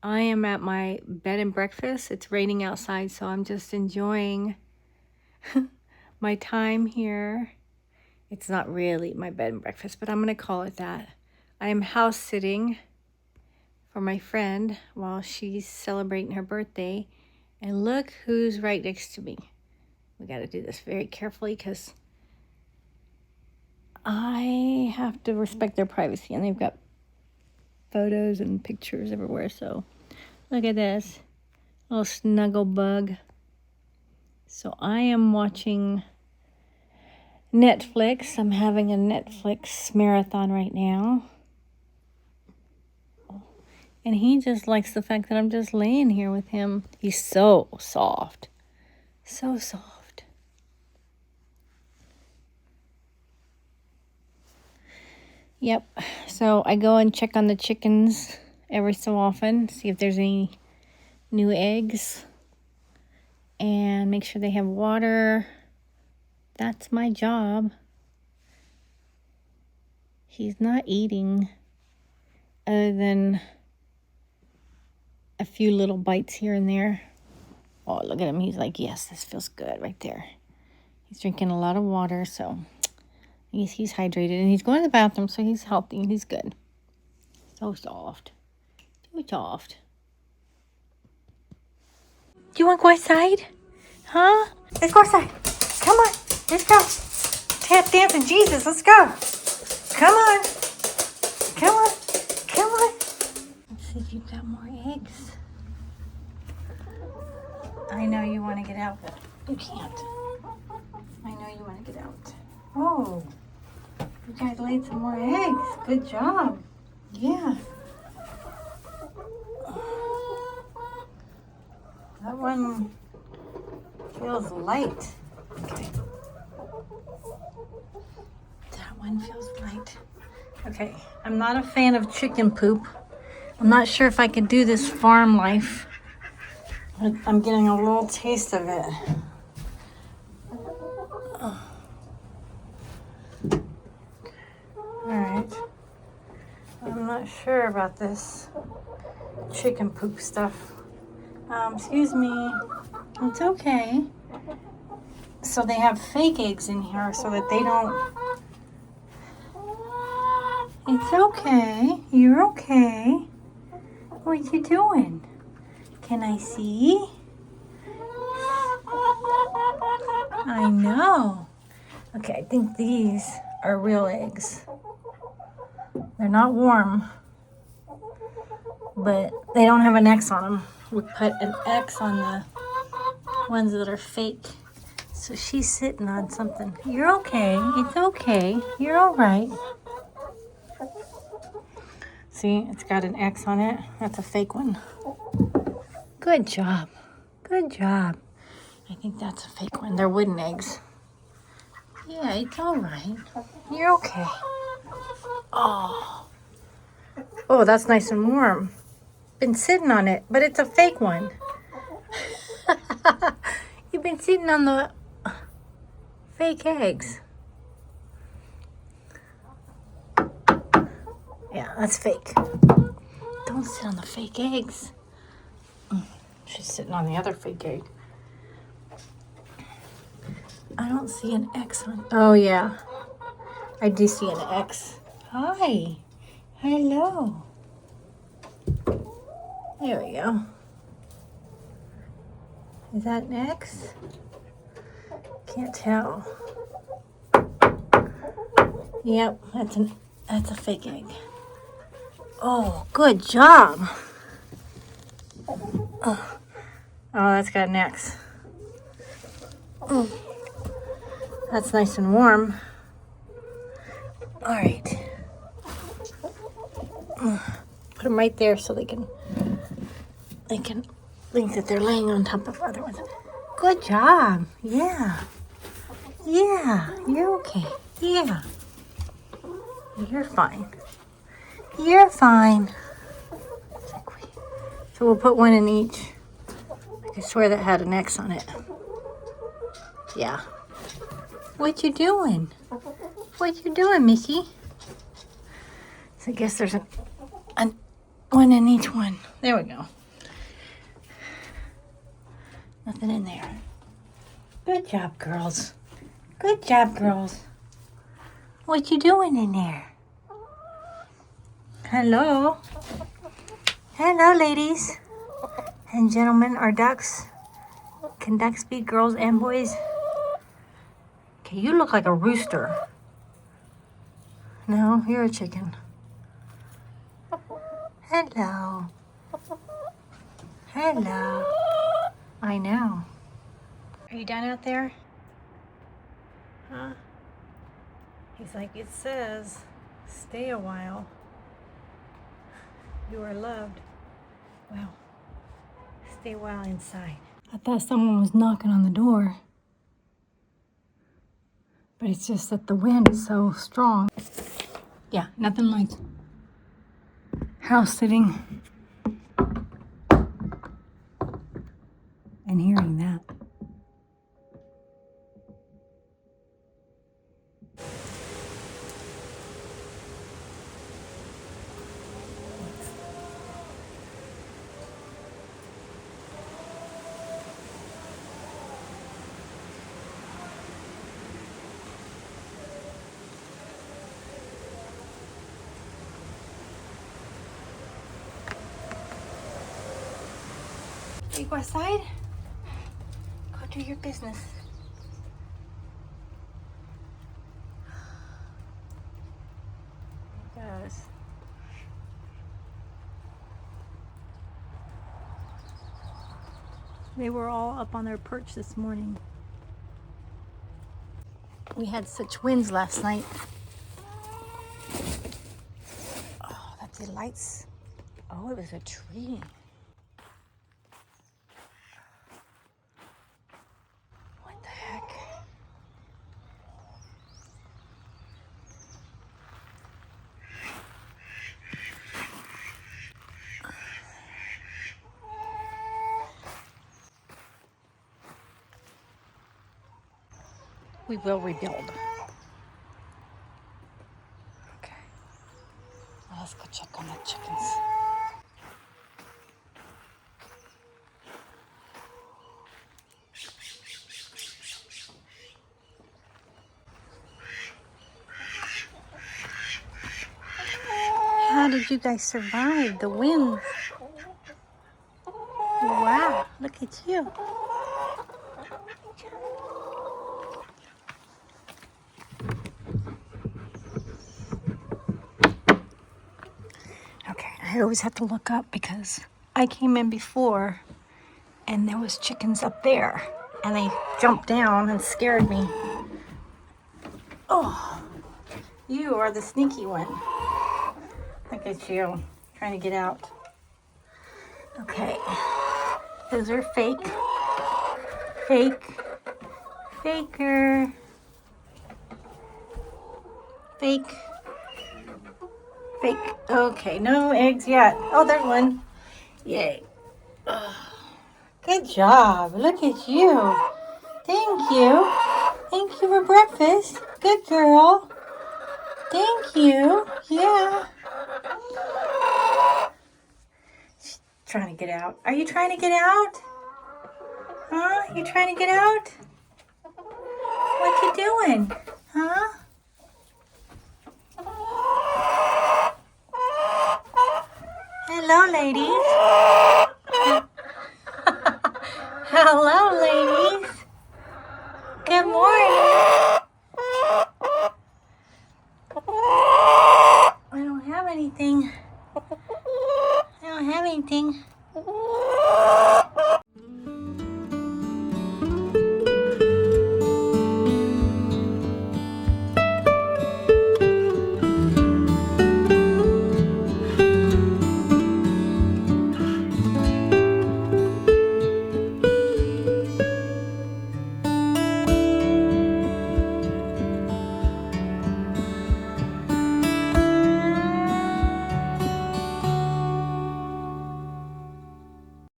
I am at my bed and breakfast. It's raining outside, so I'm just enjoying my time here. It's not really my bed and breakfast, but I'm going to call it that. I am house sitting for my friend while she's celebrating her birthday. And look who's right next to me. We got to do this very carefully because I have to respect their privacy, and they've got photos and pictures everywhere. So look at this little snuggle bug. So I am watching Netflix. I'm having a Netflix marathon right now. And he just likes the fact that I'm just laying here with him. He's so soft. So soft. Yep. So I go and check on the chickens every so often. See if there's any new eggs. And make sure they have water. That's my job. He's not eating other than a few little bites here and there. Oh, look at him. He's like, yes, this feels good right there. He's drinking a lot of water, so he's hydrated. And he's going to the bathroom, so he's healthy and he's good. So soft. So soft. Do you want to go outside? Huh? Let's go outside. Come on. Let's go. Tap dancing Jesus. Let's go. Come on. Come on. Come on. Let's see if you've got more eggs. I know you want to get out, but you can't. I know you want to get out. Oh, you guys laid some more eggs. Good job. Yeah. That one feels light. Okay. That one feels light. Okay, I'm not a fan of chicken poop. I'm not sure if I can do this farm life. But I'm getting a little taste of it. Alright. I'm not sure about this chicken poop stuff. Excuse me. It's okay. So they have fake eggs in here so that they don't... It's okay. You're okay. What you doing? Can I see? I know. Okay, I think these are real eggs. They're not warm, but they don't have an X on them. We put an X on the ones that are fake. So she's sitting on something. You're okay. It's okay. You're all right. See, it's got an X on it. That's a fake one. Good job. Good job. I think that's a fake one. They're wooden eggs. Yeah, it's all right. You're okay. Oh. Oh, that's nice and warm. Been sitting on it, but it's a fake one. You've been sitting on the fake eggs. Yeah, that's fake. Don't sit on the fake eggs. She's sitting on the other fake egg. I don't see an X on. Oh, yeah. I do see an X. Hi. Hello. There we go. Is that an X? Can't tell. Yep, that's a fake egg. Oh, good job. Oh, that's got an X. Oh, that's nice and warm. All right. Put them right there so they can think that they're laying on top of other ones. Good job. Yeah. Yeah, you're okay. Yeah. You're fine. You're fine. So we'll put one in each. I can swear that had an X on it. Yeah. What you doing? What you doing, Mickey? So I guess there's one in each one. There we go. Nothing in there. Good job, girls. Good job, girls. What you doing in there? Hello. Hello, ladies and gentlemen, or ducks. Can ducks be girls and boys? Okay, you look like a rooster. No, you're a chicken. Hello. Hello. I know. Are you done out there? Huh? He's like, it says, stay a while. You are loved. Well, stay a while inside. I thought someone was knocking on the door. But it's just that the wind is so strong. Yeah, nothing like house sitting and hearing that. You go outside? Go do your business. It does. They were all up on their perch this morning. We had such winds last night. Oh, that's the lights. Oh, it was a tree. We will rebuild. Okay. Well, let's go check on the chickens. How did you guys survive the winds? Wow, look at you. I always have to look up because I came in before and there was chickens up there and they jumped down and scared me. Oh, you are the sneaky one. Look at you, trying to get out. Okay, those are fake. Faker. Fake. Okay, no eggs yet. Oh, there's one. Yay. Good job. Look at you. Thank you. Thank you for breakfast. Good girl. Thank you. Yeah. She's trying to get out. Are you trying to get out? Huh? You trying to get out? What you doing? Huh? Hello, ladies. Hello, ladies. Good morning. I don't have anything. I don't have anything.